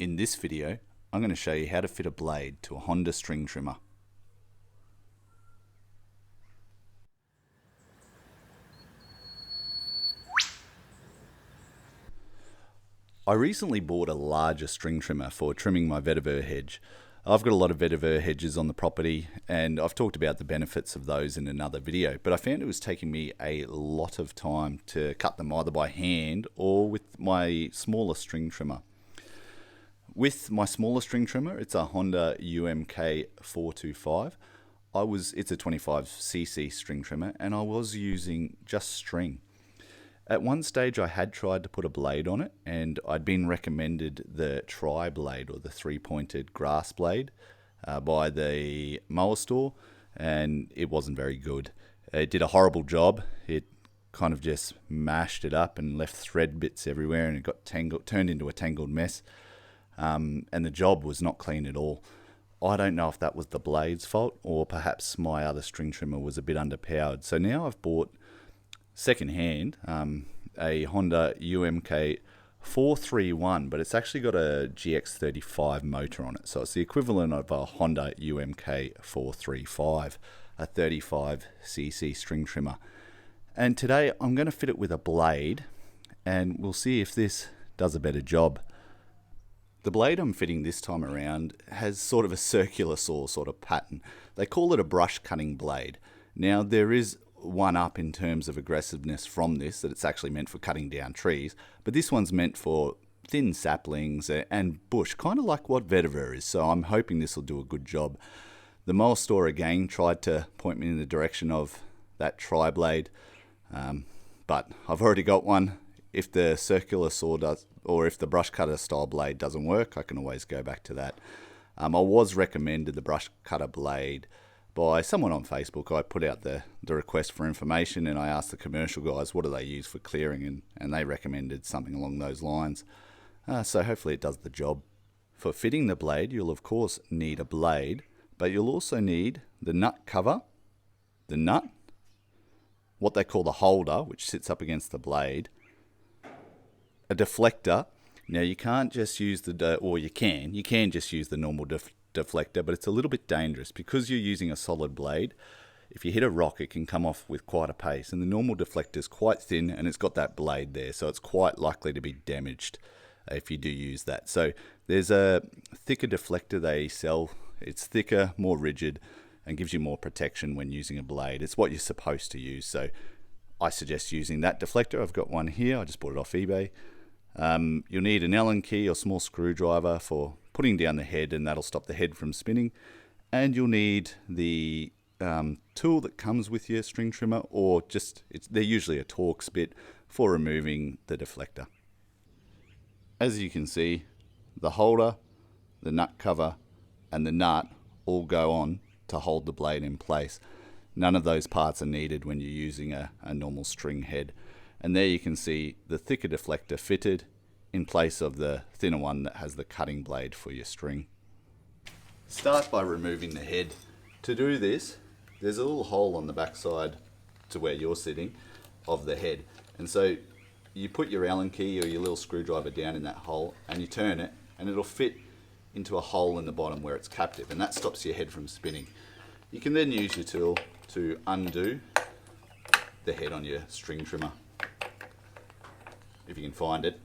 In this video, I'm going to show you how to fit a blade to a Honda string trimmer. I recently bought a larger string trimmer for trimming my vetiver hedge. I've got a lot of vetiver hedges on the property and I've talked about the benefits of those in another video, but I found it was taking me a lot of time to cut them either by hand or with my smaller string trimmer. With my smaller string trimmer, it's a Honda UMK 425. It's a 25cc string trimmer and I was using just string. At one stage I had tried to put a blade on it and I'd been recommended the tri-blade or the three-pointed grass blade by the mower store, and it wasn't very good. It did a horrible job. It kind of just mashed it up and left thread bits everywhere and it got turned into a tangled mess. And the job was not clean at all. I don't know if that was the blade's fault or perhaps my other string trimmer was a bit underpowered. So now I've bought second-hand a Honda UMK 431, but it's actually got a GX35 motor on it. So it's the equivalent of a Honda UMK 435, a 35cc string trimmer. And today I'm going to fit it with a blade and we'll see if this does a better job. The blade I'm fitting this time around has sort of a circular saw sort of pattern. They call it a brush cutting blade. Now there is one up in terms of aggressiveness from this, that it's actually meant for cutting down trees, but this one's meant for thin saplings and bush, kind of like what vetiver is, so I'm hoping this will do a good job. The mower store again tried to point me in the direction of that tri-blade, but I've already got one. If the circular saw does, or if the brush cutter style blade doesn't work, I can always go back to that. I was recommended the brush cutter blade by someone on Facebook. I put out the request for information and I asked the commercial guys what do they use for clearing, and they recommended something along those lines. So hopefully it does the job. For fitting the blade, you'll of course need a blade, but you'll also need the nut cover, the nut, what they call the holder, which sits up against the blade, a deflector. Now you can't just use you can just use the normal deflector, but it's a little bit dangerous because you're using a solid blade. If you hit a rock, it can come off with quite a pace, and the normal deflector is quite thin and it's got that blade there, so it's quite likely to be damaged if you do use that. So there's a thicker deflector they sell. It's thicker, more rigid, and gives you more protection when using a blade. It's what you're supposed to use, so I suggest using that deflector. I've got one here, I just bought it off eBay. You'll need an Allen key or small screwdriver for putting down the head, and that'll stop the head from spinning. And you'll need the tool that comes with your string trimmer, or they're usually a Torx bit for removing the deflector. As you can see, the holder, the nut cover, and the nut all go on to hold the blade in place. None of those parts are needed when you're using a normal string head. And there you can see the thicker deflector fitted in place of the thinner one that has the cutting blade for your string. Start by removing the head. To do this, there's a little hole on the back side to where you're sitting of the head. And so you put your Allen key or your little screwdriver down in that hole and you turn it and it'll fit into a hole in the bottom where it's captive, and that stops your head from spinning. You can then use your tool to undo the head on your string trimmer, if you can find it.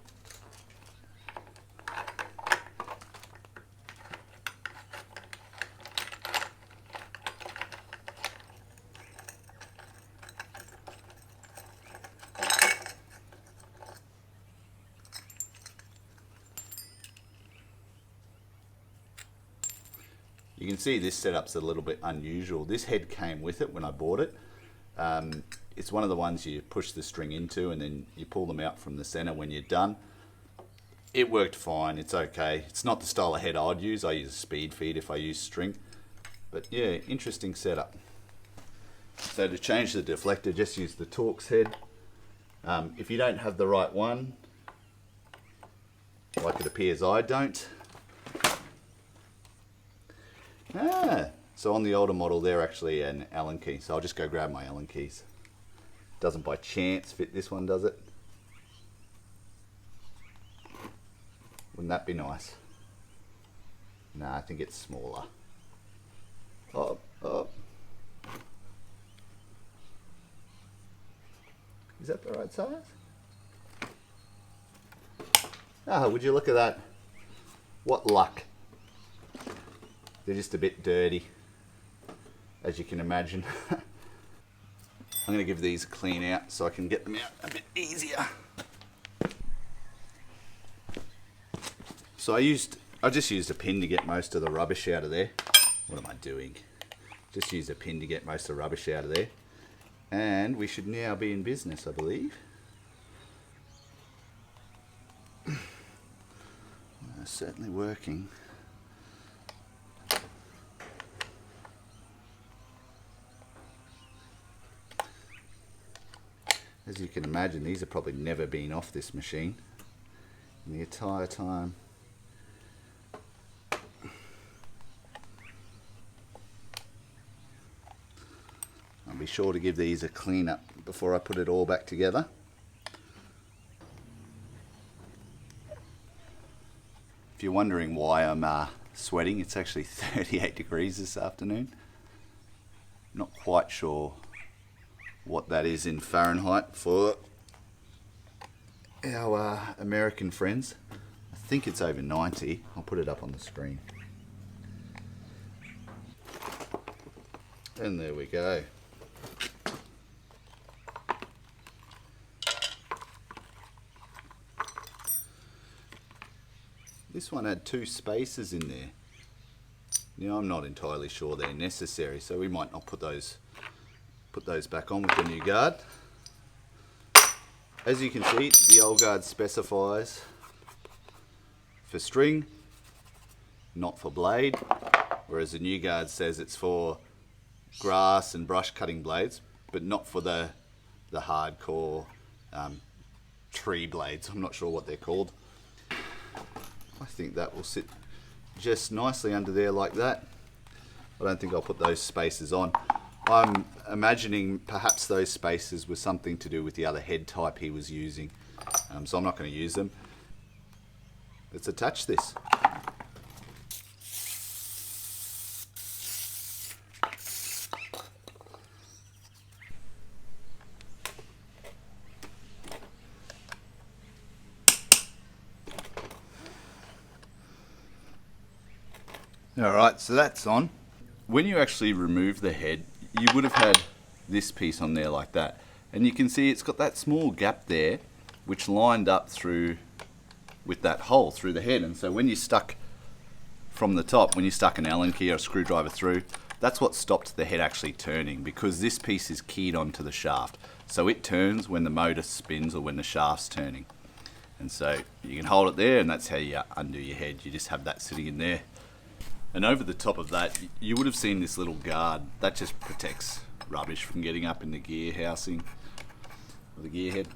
You can see this setup's a little bit unusual. This head came with it when I bought it. It's one of the ones you push the string into and then you pull them out from the center when you're done. It worked fine, it's okay. It's not the style of head I'd use. I use a speed feed if I use string. But yeah, interesting setup. So to change the deflector, just use the Torx head. If you don't have the right one, like it appears I don't. So on the older model, they're actually an Allen key. So I'll just go grab my Allen keys. Doesn't by chance fit this one, does it? Wouldn't that be nice? Nah, I think it's smaller. Oh, oh. Is that the right size? Ah, would you look at that? What luck. They're just a bit dirty, as you can imagine. I'm going to give these a clean out so I can get them out a bit easier. So I just used a pin to get most of the rubbish out of there. What am I doing? Just used a pin to get most of the rubbish out of there. And we should now be in business, I believe. Certainly working. As you can imagine, these have probably never been off this machine in the entire time. I'll be sure to give these a clean up before I put it all back together. If you're wondering why I'm sweating, it's actually 38 degrees this afternoon. Not quite sure what that is in Fahrenheit for our American friends. I think it's over 90. I'll put it up on the screen. And there we go. This one had 2 spaces in there. Now I'm not entirely sure they're necessary, so we might not put those back on with the new guard. As you can see, the old guard specifies for string, not for blade, whereas the new guard says it's for grass and brush cutting blades, but not for the hardcore tree blades. I'm not sure what they're called. I think that will sit just nicely under there like that. I don't think I'll put those spaces on. I'm imagining perhaps those spaces were something to do with the other head type he was using. So I'm not going to use them. Let's attach this. Alright, so that's on. When you actually remove the head, you would have had this piece on there like that. And you can see it's got that small gap there, which lined up through with that hole through the head. And so when you stuck from the top, when you stuck an Allen key or a screwdriver through, that's what stopped the head actually turning, because this piece is keyed onto the shaft. So it turns when the motor spins or when the shaft's turning. And so you can hold it there, and that's how you undo your head. You just have that sitting in there. And over the top of that, you would have seen this little guard. That just protects rubbish from getting up in the gear housing, or the gear head.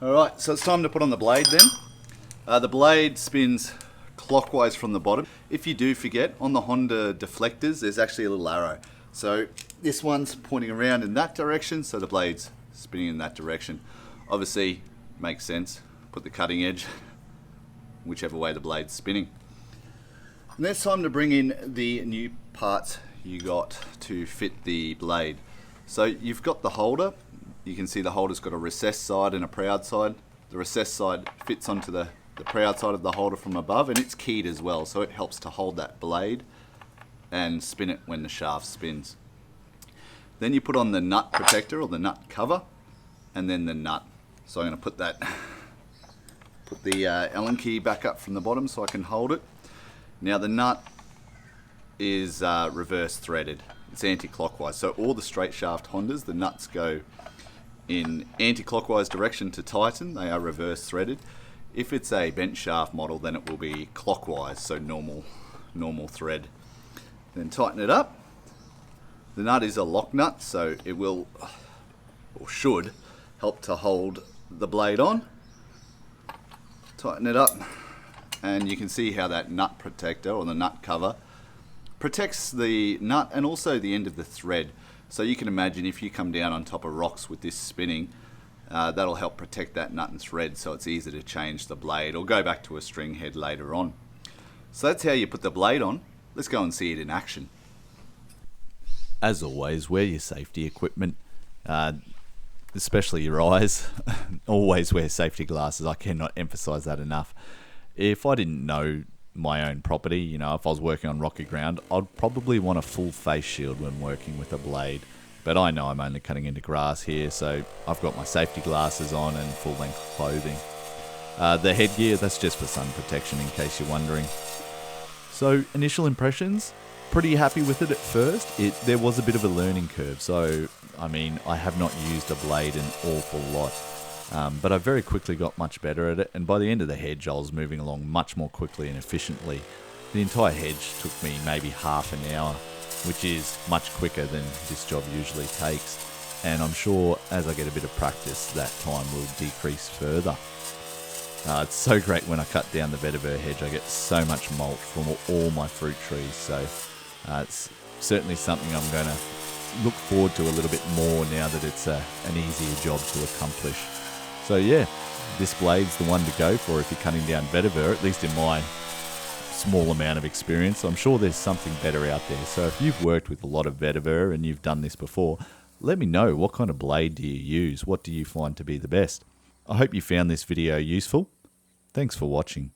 Alright, so it's time to put on the blade then. The blade spins clockwise from the bottom. If you do forget, on the Honda Deflectors, there's actually a little arrow. So this one's pointing around in that direction, so the blade's spinning in that direction. Obviously, makes sense. Put the cutting edge whichever way the blade's spinning. And it's time to bring in the new parts you got to fit the blade. So you've got the holder. You can see the holder's got a recessed side and a proud side. The recessed side fits onto the proud side of the holder from above, and it's keyed as well, so it helps to hold that blade and spin it when the shaft spins. Then you put on the nut protector or the nut cover, and then the nut. So I'm going to put the Allen key back up from the bottom so I can hold it. Now the nut is reverse threaded. It's anti-clockwise. So all the straight shaft Hondas, the nuts go in anti-clockwise direction to tighten. They are reverse threaded. If it's a bent shaft model, then it will be clockwise, so normal thread. Then tighten it up. The nut is a lock nut, so it will, or should, help to hold the blade on. Tighten it up. And you can see how that nut protector or the nut cover protects the nut and also the end of the thread. So you can imagine if you come down on top of rocks with this spinning, that'll help protect that nut and thread, so it's easy to change the blade or go back to a string head later on. So that's how you put the blade on. Let's go and see it in action. As always, wear your safety equipment, especially your eyes. Always wear safety glasses. I cannot emphasize that enough. If I didn't know my own property, you know, if I was working on rocky ground, I'd probably want a full face shield when working with a blade. But I know I'm only cutting into grass here, so I've got my safety glasses on and full length clothing. The headgear, that's just for sun protection in case you're wondering. So initial impressions, pretty happy with it at first. There was a bit of a learning curve, so I mean, I have not used a blade an awful lot, but I very quickly got much better at it, and by the end of the hedge I was moving along much more quickly and efficiently. The entire hedge took me maybe half an hour, which is much quicker than this job usually takes, and I'm sure as I get a bit of practice that time will decrease further. It's so great when I cut down the vetiver hedge. I get so much mulch from all my fruit trees, so it's certainly something I'm going to look forward to a little bit more now that it's an easier job to accomplish. So yeah, this blade's the one to go for if you're cutting down vetiver, at least in my small amount of experience. I'm sure there's something better out there. So if you've worked with a lot of vetiver and you've done this before, let me know, what kind of blade do you use? What do you find to be the best? I hope you found this video useful. Thanks for watching.